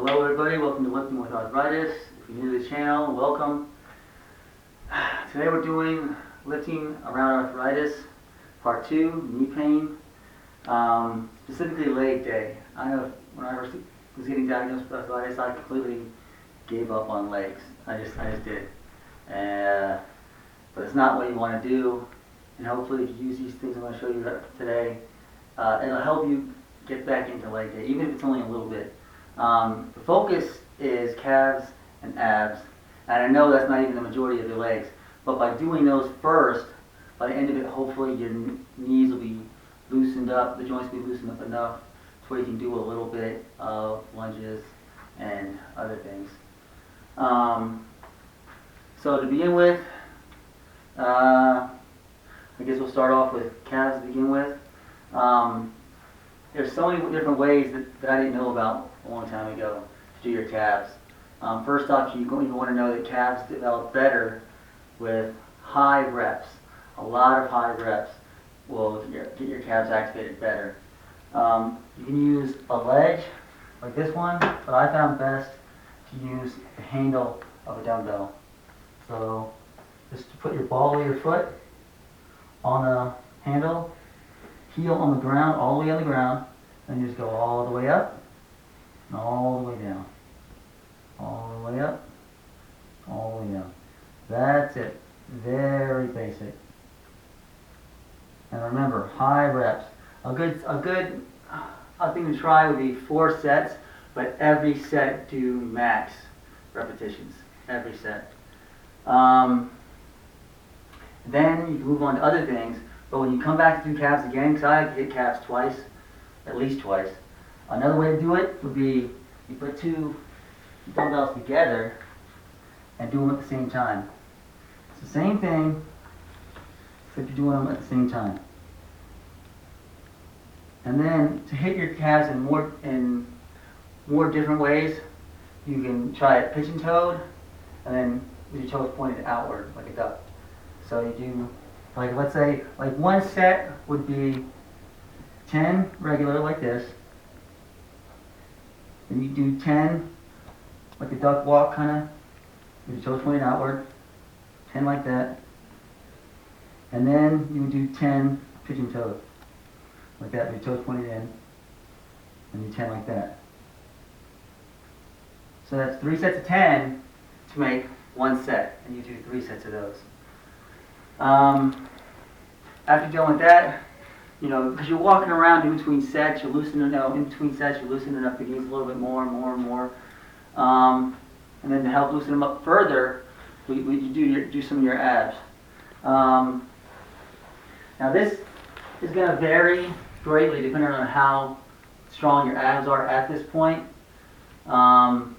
Hello everybody, welcome to Lifting with Arthritis. If you're new to the channel, welcome. Today we're doing lifting around arthritis, part 2, knee pain, specifically leg day. I know when I first was getting diagnosed with arthritis, I completely gave up on legs. I just did. But it's not what you want to do, and hopefully if you use these things I'm going to show you today, it'll help you get back into leg day, even if it's only a little bit. The focus is calves and abs, and I know that's not even the majority of your legs, but by doing those first, by the end of it, hopefully your knees will be loosened up, the joints will be loosened up enough to where you can do a little bit of lunges and other things. So to begin with, I guess we'll start off with calves to begin with. There's so many different ways that I didn't know about a long time ago to do your calves. First off, you want to know that calves develop better with high reps. A lot of high reps will get your calves activated better. You can use a ledge like this one, but I found best to use the handle of a dumbbell. So just to put your ball of your foot on the handle, heel on the ground, all the way on the ground, and you just go all the way up and all the way down. All the way up, all the way down. That's it. Very basic. And remember, high reps. A good thing to try would be 4 sets, but every set do max repetitions. Every set. Then you can move on to other things, but when you come back to do calves again, because I hit calves twice, at least twice. Another way to do it would be you put 2 dumbbells together and do them at the same time. It's the same thing, except you're doing them at the same time. And then to hit your calves in more different ways, you can try it pigeon-toed, and then with your toes pointed outward like a duck. So you do, like, let's say, like one set would be 10 regular like this. Then you do 10 like a duck walk kind of, with your toes pointed outward. 10 like that. And then you would do 10 pigeon toes. Like that, with your toes pointed in. And do 10 like that. So that's 3 sets of 10 to make 1 set. And you do 3 sets of those. After you're done with that, you know, because you're walking around in between sets, you're loosening up, in between sets, you're loosening up the knees a little bit more and more and more. And then to help loosen them up further, you do some of your abs. Now this is going to vary greatly depending on how strong your abs are at this point. And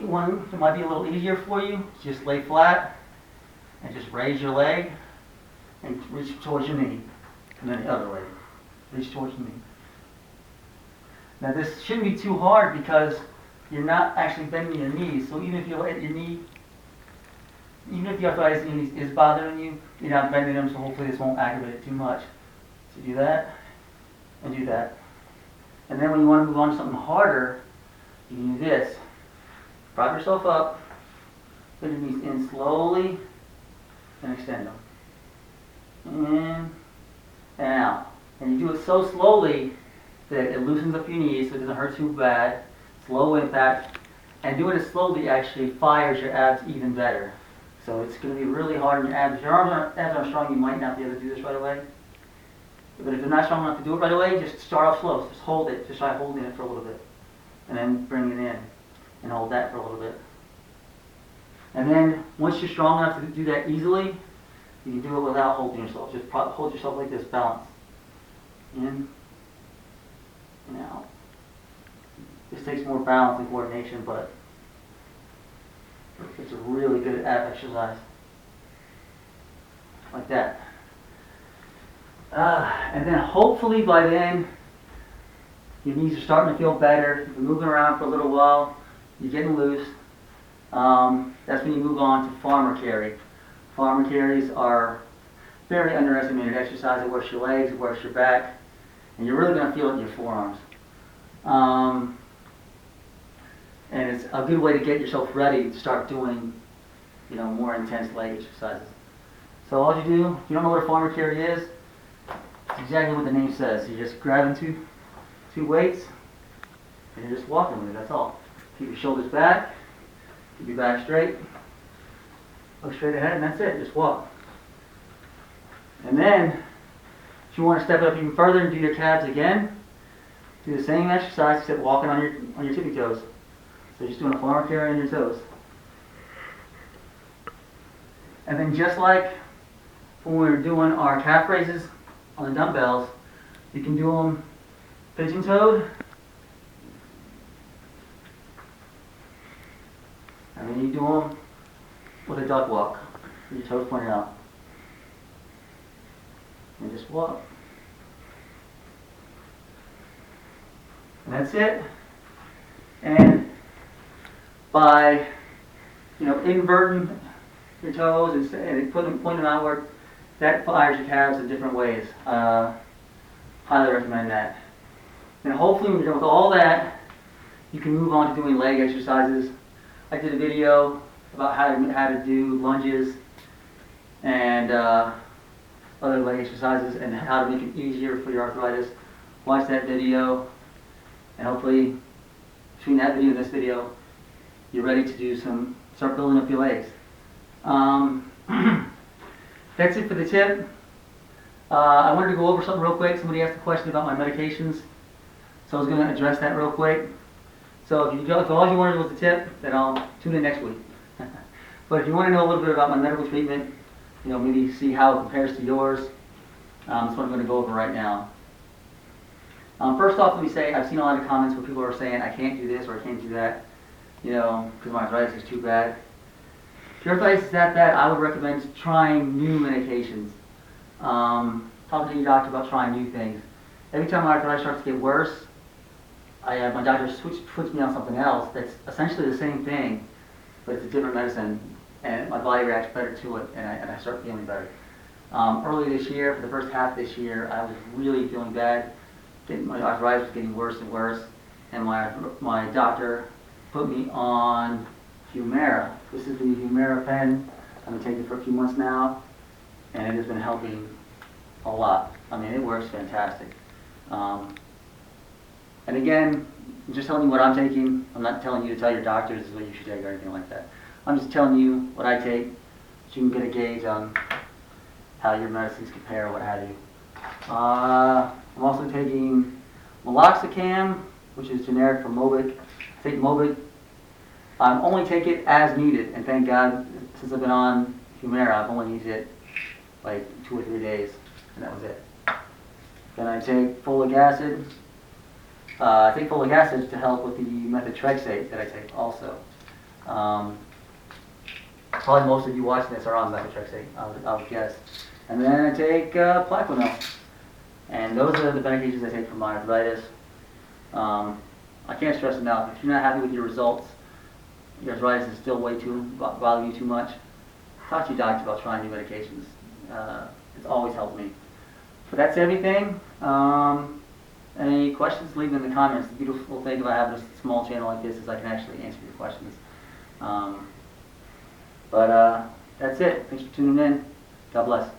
one that might be a little easier for you, just lay flat and just raise your leg and reach towards your knee. And then the other way, reach towards your knee. Now this shouldn't be too hard because you're not actually bending your knees. So even if you let your knee, even if the arthritis in your knees is bothering you, you're not bending them, so hopefully this won't aggravate it too much. So do that and do that. And then when you want to move on to something harder, you can do this. Prop yourself up, put your knees in slowly, and extend them. In and out. And you do it so slowly that it loosens up your knees so it doesn't hurt too bad. Slow impact. And doing it slowly actually fires your abs even better. So it's going to be really hard on your abs. If your abs aren't strong, you might not be able to do this right away. But if they're not strong enough to do it right away, just start off slow. Just hold it. Just try holding it for a little bit. And then bring it in. And hold that for a little bit. And then once you're strong enough to do that easily, you can do it without holding yourself. Just hold yourself like this, balance. In and out. This takes more balance and coordination, but it's a really good ab exercise. Like that. And then hopefully by then, your knees are starting to feel better. You've been moving around for a little while. You're getting loose. That's when you move on to farmer carry. Farmer carries are very underestimated exercise. It works your legs, it works your back, And you're really going to feel it in your forearms. And it's a good way to get yourself ready to start doing, more intense leg exercises. So all you do, if you don't know what a farmer carry is, it's exactly what the name says. You're just grabbing two weights, and you're just walking with it, that's all. Keep your shoulders back, keep your back straight, look straight ahead, and that's it, just walk. And then, if you want to step it up even further and do your calves again, do the same exercise except walking on your tippy toes. So you're just doing a farmer carry on your toes. And then just like when we were doing our calf raises on the dumbbells, you can do them pigeon-toed. And then you do them with a duck walk, with your toes pointed out. And just walk. And that's it. And by, inverting your toes and pointing them outward, that fires your calves in different ways. Highly recommend that. And hopefully when you're done with all that, you can move on to doing leg exercises. I did a video about how to do lunges and other leg exercises and how to make it easier for your arthritis. Watch that video, and hopefully between that video and this video, you're ready to start building up your legs. That's it for the tip. I wanted to go over something real quick. Somebody asked a question about my medications, so I was going to address that real quick. So if all you wanted was the tip, then I'll tune in next week. But if you want to know a little bit about my medical treatment, maybe see how it compares to yours, that's what I'm going to go over right now. First off, let me say, I've seen a lot of comments where people are saying, I can't do this or I can't do that, because my arthritis is too bad. If your arthritis is that bad, I would recommend trying new medications. Talking to your doctor about trying new things. Every time my arthritis starts to get worse, my doctor puts me on something else that's essentially the same thing, but it's a different medicine, and my body reacts better to it, and I start feeling better. Early this year, for the first half of this year, I was really feeling bad. My arthritis was getting worse and worse, and my doctor put me on Humira. This is the Humira pen. I've been taking it for a few months now, and it has been helping a lot. I mean, it works fantastic. And again, I'm just telling you what I'm taking. I'm not telling you to tell your doctor this is what you should take or anything like that. I'm just telling you what I take so you can get a gauge on how your medicines compare or what have you. I'm also taking meloxicam, which is generic for Mobic. I take Mobic. Only take it as needed, and thank God, since I've been on Humira, I've only used it like 2 or 3 days, and that was it. Then I take folic acid. I take folic acid to help with the methotrexate that I take also. Probably most of you watching this are on methotrexate, I would guess. And then I take Plaquenil. And those are the medications I take for my arthritis. I can't stress enough, if you're not happy with your results, your arthritis is still bothering you too much, talk to your doctor about trying new medications. It's always helped me. So that's everything. Any questions, leave them in the comments. The beautiful thing about having a small channel like this is I can actually answer your questions. But that's it. Thanks for tuning in. God bless.